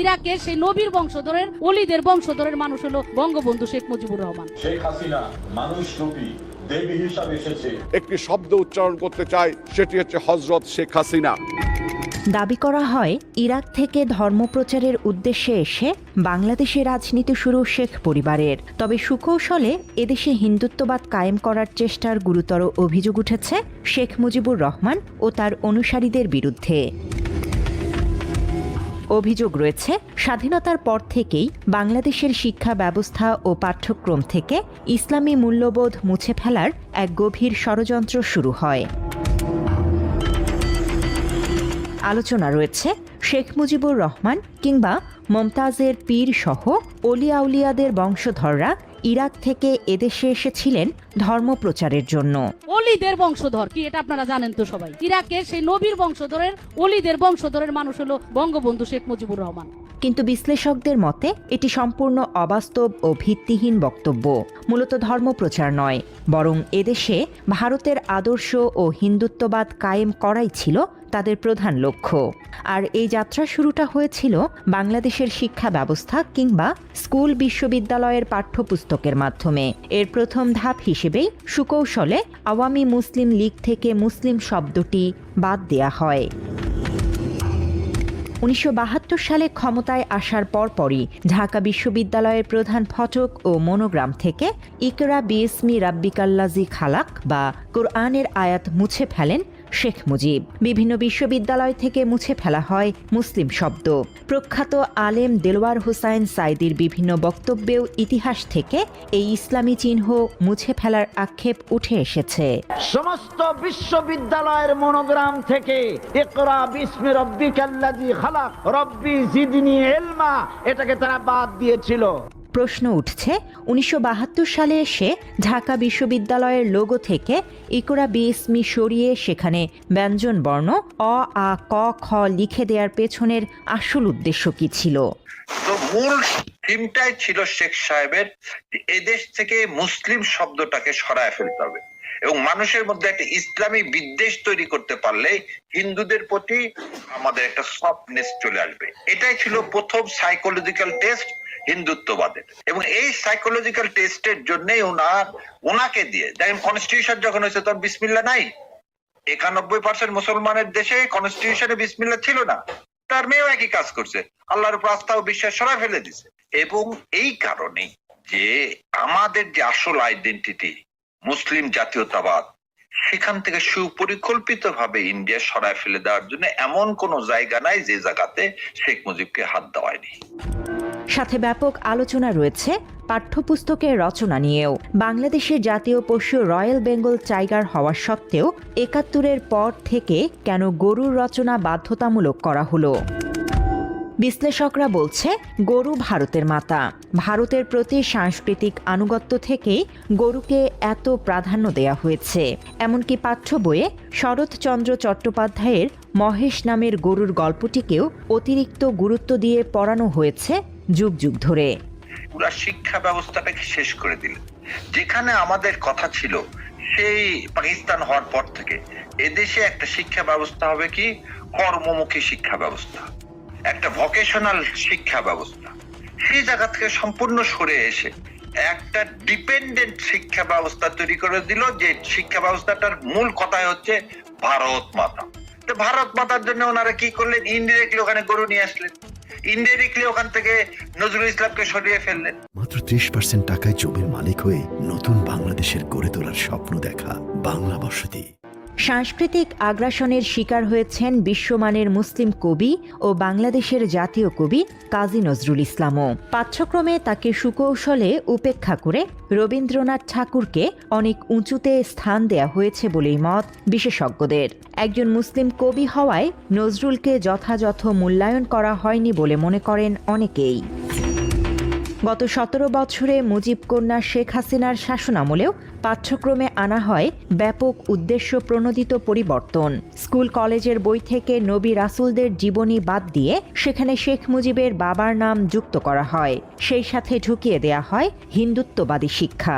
ইরাকের সেই নবীর বংশধরের ওলিদের বংশধরের মানুষ হলো বঙ্গবন্ধু শেখ মুজিবুর রহমান। শেখ হাসিনা মানুষ রূপী দেবী হিসাবে এসেছে। একটি শব্দ উচ্চারণ করতে চাই, সেটি হচ্ছে হযরত শেখ হাসিনা। দাবি করা হয় ইরাক থেকে ধর্মপ্রচারের উদ্দেশ্যে এসে বাংলাদেশে রাজনীতি শুরু শেখ পরিবারের। তবে সুকৌশলে এদেশে হিন্দুত্ববাদ কায়েম করার চেষ্টার গুরুতর অভিযোগ উঠেছে শেখ মুজিবুর রহমান ও তার অনুসারীদের বিরুদ্ধে। অভিযোগ রয়েছে স্বাধীনতার পর থেকেই বাংলাদেশের শিক্ষা ব্যবস্থা ও পাঠ্যক্রম থেকে ইসলামী মূল্যবোধ মুছে ফেলার এক গভীর ষড়যন্ত্র শুরু হয়। আলোচনা রয়েছে শেখ মুজিবুর রহমান কিংবা মমতাজের পীর সহ অলি আউলিয়াদের বংশধররা ইরাক থেকে এদেশে এসেছিলেন ধর্মপ্রচারের জন্য। ওলিদের বংশধর কি এটা আপনারা জানেন তো সবাই। ইরাকের সেই নবীর বংশধরের ওলিদের বংশধরের মানুষ হলো বঙ্গবন্ধু শেখ মুজিবুর রহমান। কিন্তু বিশ্লেষকদের মতে এটি সম্পূর্ণ অবাস্তব ও ভিত্তিহীন বক্তব্য। মূলত ধর্মপ্রচার নয়, বরং এদেশে ভারতের আদর্শ ও হিন্দুত্ববাদ কায়েম করাই ছিল তাদের প্রধান লক্ষ্য। আর এই যাত্রা শুরুটা হয়েছিল বাংলাদেশের শিক্ষা ব্যবস্থা কিংবা স্কুল বিশ্ববিদ্যালয়ের পাঠ্যপুস্তকের মাধ্যমে। এর প্রথম ধাপ হিসেবেই সুকৌশলে আওয়ামী মুসলিম লীগ থেকে মুসলিম শব্দটি বাদ দেয়া হয়। 1972 সালে ক্ষমতায় আসার পরপরই ঢাকা বিশ্ববিদ্যালয়ের প্রধান ফটক ও মনোগ্রাম থেকে ইকরা বিইসমি রাব্বিকাল্লাযী খালাক বা কোরআনের আয়াত মুছে ফেলেন শেখ মুজিব। বিভিন্ন বিশ্ববিদ্যালয় থেকে মুছে ফেলা হয় মুসলিম শব্দ। প্রখ্যাত আলেম দেলওয়ার হোসাইন সাইদির বিভিন্ন বক্তব্যেও ইতিহাস থেকে এই ইসলামী চিহ্ন মুছে ফেলার আক্ষেপ উঠে এসেছে। সমস্ত বিশ্ববিদ্যালয়ের মনোগ্রাম থেকে ইকরা বিসমি রাব্বিকাল্লাযী খালাক রব্বি জিদনি ইলমা এটাকে তারা বাদ দিয়েছিল। প্রশ্ন উঠছে 1972 সালে এসে ঢাকা বিশ্ববিদ্যালয়ের লোগো থেকে ইকরা বিইসমি সরিয়ে সেখানে ব্যঞ্জন বর্ণ অ আ ক খ লিখে দেওয়ার পেছনের আসল উদ্দেশ্য কি ছিল? তো মূল থিমটাই ছিল শেখ সাহেবের এদেশ থেকে মুসলিম শব্দটাকে সরায় ফেলতে হবে এবং মানুষের মধ্যে একটা ইসলামী বিদ্বেষ তৈরি করতে পারলে হিন্দুদের প্রতি আমাদের একটা সফটনেস চলে আসবে। এটাই ছিল প্রথম সাইকোলজিক্যাল টেস্ট হিন্দুত্ববাদের। এবং এই সাইকোলজিক্যাল টেস্টের জন্যই ওনাকে দিয়ে দেখেন কনস্টিটিউশন যখন হয়েছে তখন বিসমিল্লাহ নাই। 91% মুসলমানের দেশে কনস্টিটিউশনে বিসমিল্লাহ ছিল না। তার মেয়েও একই কাজ করছে, আল্লাহর উপর আস্থা ও বিশ্বাস সরাই ফেলে দিছে। এবং এই কারণেই যে আমাদের যে আসল আইডেন্টিটি মুসলিম জাতীয়তাবাদ, সেখান থেকে সুপরিকল্পিত ভাবে ইন্ডিয়া সরায় ফেলে দেওয়ার জন্য এমন কোন জায়গা নাই যে জায়গাতে শেখ মুজিবকে হাত দেওয়ায়নি। সাথে ব্যাপক আলোচনা রয়েছে পাঠ্যপুস্তকের রচনা নিয়েও। বাংলাদেশের জাতীয় পশু রয়্যাল বেঙ্গল টাইগার হওয়া সত্ত্বেও 71-এর পর থেকে কেন গরুর রচনা বাধ্যতামূলক করা হলো? বিশ্লেষকরা বলছে গরু ভারতের মাতা। ভারতের প্রতি সাংস্কৃতিক আনুগত্য থেকেই গরুকে এত প্রাধান্য দেয়া হয়েছে। এমনকি পাঠ্য বইয়ে শরৎচন্দ্র চট্টোপাধ্যায়ের মহেশ নামের গরুর গল্পটিকেও অতিরিক্ত গুরুত্ব দিয়ে পড়ানো হয়েছে যুগ যুগ ধরে। পুরা শিক্ষা ব্যবস্থাটাকে শেষ করে দিলেন। যেখানে আমাদের কথা ছিল সেই পাকিস্তান হওয়ার পর থেকে এদেশে একটা শিক্ষা ব্যবস্থা হবে কি কর্মমুখী শিক্ষা ব্যবস্থা, একটা ভোকেশনাল শিক্ষা ব্যবস্থা। সেই জায়গা থেকে সম্পূর্ণ সরে এসে একটা ডিপেন্ডেন্ট শিক্ষা ব্যবস্থা তৈরি করে দিল, যে শিক্ষা ব্যবস্থাটার মূল কথাই হচ্ছে ভারত মাতা। তো ভারত মাতার জন্য ওনারা কি করলেন? ইনডিরেক্টলি ওখানে গরু নিয়ে আসলেন, ইনডিরেক্টলি ওখান থেকে নজরুল ইসলামকে সরিয়ে ফেললেন। মাত্র 30% টাকায় জমির মালিক হয়ে নতুন বাংলাদেশের গড়ে তোলার স্বপ্ন দেখা বাংলা বসতি। সাংস্কৃতিক আগ্রাসনের শিকার হয়েছেন বিশ্বমানের মুসলিম কবি ও বাংলাদেশের জাতীয় কবি কাজী নজরুল ইসলামও। পাঠ্যক্রমে তাকে সুকৌশলে উপেক্ষা করে রবীন্দ্রনাথ ঠাকুরকে অনেক উঁচুতে স্থান দেয়া হয়েছে বলেই মত বিশেষজ্ঞদের। একজন মুসলিম কবি হওয়ায় নজরুলকে যথাযথ মূল্যায়ন করা হয়নি বলে মনে করেন অনেকেই। গত 17 বছরে মুজিব কন্যা শেখ হাসিনার শাসনামলেও পাঠ্যক্রমে আনা হয় ব্যাপক উদ্দেশ্য প্রণোদিত পরিবর্তন। স্কুল কলেজের বই থেকে নবী রাসূলদের জীবনী বাদ দিয়ে সেখানে শেখ মুজিবের বাবার নাম যুক্ত করা হয়। সেই সাথে ঢুকিয়ে দেয়া হয় হিন্দুত্ববাদী শিক্ষা।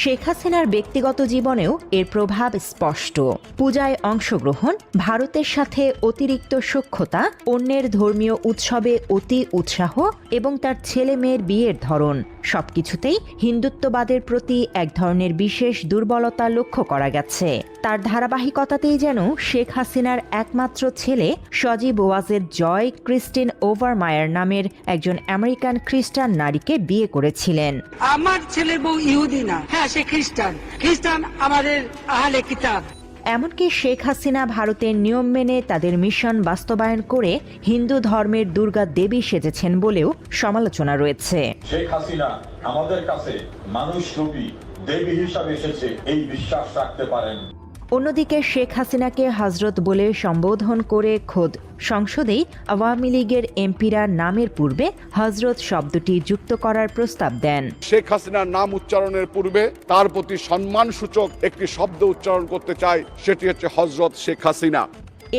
শেখ হাসিনার ব্যক্তিগত জীবনেও এর প্রভাব স্পষ্ট। পূজায় অংশগ্রহণ, ভারতের সাথে অতিরিক্ত সখ্যতা, অন্যের ধর্মীয় উৎসবে অতি উৎসাহ এবং তার ছেলে মেয়ের বিয়ের ধরন সবকিছুতেই হিন্দুত্ববাদের প্রতি এক ধরনের বিশেষ দুর্বলতা লক্ষ্য করা গেছে। তার ধারাবাহিকতাতেই যেন শেখ হাসিনার একমাত্র ছেলে সজীব ওয়াজেদ জয় ক্রিস্টিন ওভারমায়ার নামের একজন আমেরিকান খ্রিস্টান নারীকে বিয়ে করেছিলেন। আমার ছেলের বউ ইহুদি না, হ্যাঁ সে খ্রিস্টান। খ্রিস্টান আমাদের আহলে কিতাব। এমনকি শেখ হাসিনা ভারতের নিয়ম মেনে তাদের মিশন বাস্তবায়ন করে হিন্দু ধর্মের দুর্গা দেবী সেজেছেন বলেও সমালোচনা রয়েছে। শেখ হাসিনা আমাদের কাছে মানুষ রূপী দেবী হিসাবে এসেছে এই বিশ্বাস রাখতে পারেন। অন্যদিকে শেখ হাসিনাকে হজরত বলে সম্বোধন করে খোদ সংসদেই আওয়ামী লীগের এমপিরা নামের পূর্বে হজরত শব্দটি যুক্ত করার প্রস্তাব দেন। শেখ হাসিনার নাম উচ্চারণের পূর্বে তার প্রতি সম্মানসূচক একটি শব্দ উচ্চারণ করতে চাই, সেটি হচ্ছে হজরত শেখ হাসিনা।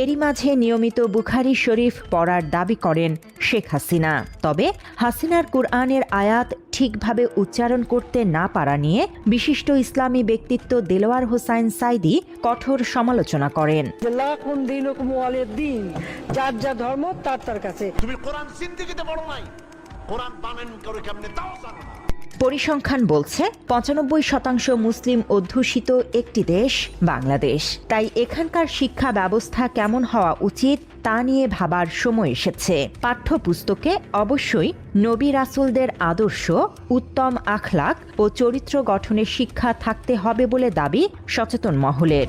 এরই মাঝে নিয়মিত বুখারী শরীফ পড়ার দাবি করেন শেখ হাসিনা। তবে হাসিনার কুরআনের আয়াত ঠিকভাবে উচ্চারণ করতে না পারা নিয়ে বিশিষ্ট ইসলামী ব্যক্তিত্ব দেলোয়ার হোসাইন সাইদি কঠোর সমালোচনা করেন। যার যা ধর্ম তার তার কাছে। তুমি কোরআন সিন্দিগিতে পড়ো নাই, কোরআন বানান করে কেমনে তাও জানো না। পরিসংখ্যান বলছে ৯৫% মুসলিম অধ্যুষিত একটি দেশ বাংলাদেশ। তাই এখানকার শিক্ষা ব্যবস্থা কেমন হওয়া উচিত তা নিয়ে ভাবার সময় এসেছে। পাঠ্যপুস্তকে অবশ্যই নবী রাসূলদের আদর্শ, উত্তম আখলাক ও চরিত্র গঠনের শিক্ষা থাকতে হবে বলে দাবি সচেতন মহলের।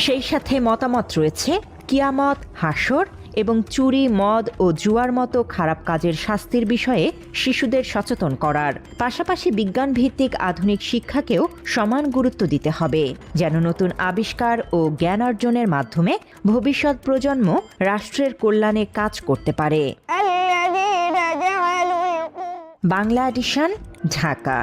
সেই সাথে মতামত রয়েছে কিয়ামত, হাসর এবং চুরি, মদ ও জুয়ার মতো খারাপ কাজের শাস্তির বিষয়ে শিশুদের সচেতন করার পাশাপাশি বিজ্ঞান ভিত্তিক আধুনিক শিক্ষাকেও সমান গুরুত্ব দিতে হবে, যেন নতুন আবিষ্কার ও জ্ঞান অর্জনের মাধ্যমে ভবিষ্যৎ প্রজন্ম রাষ্ট্রের কল্যাণে কাজ করতে পারে। বাংলা এডিশন, ঢাকা।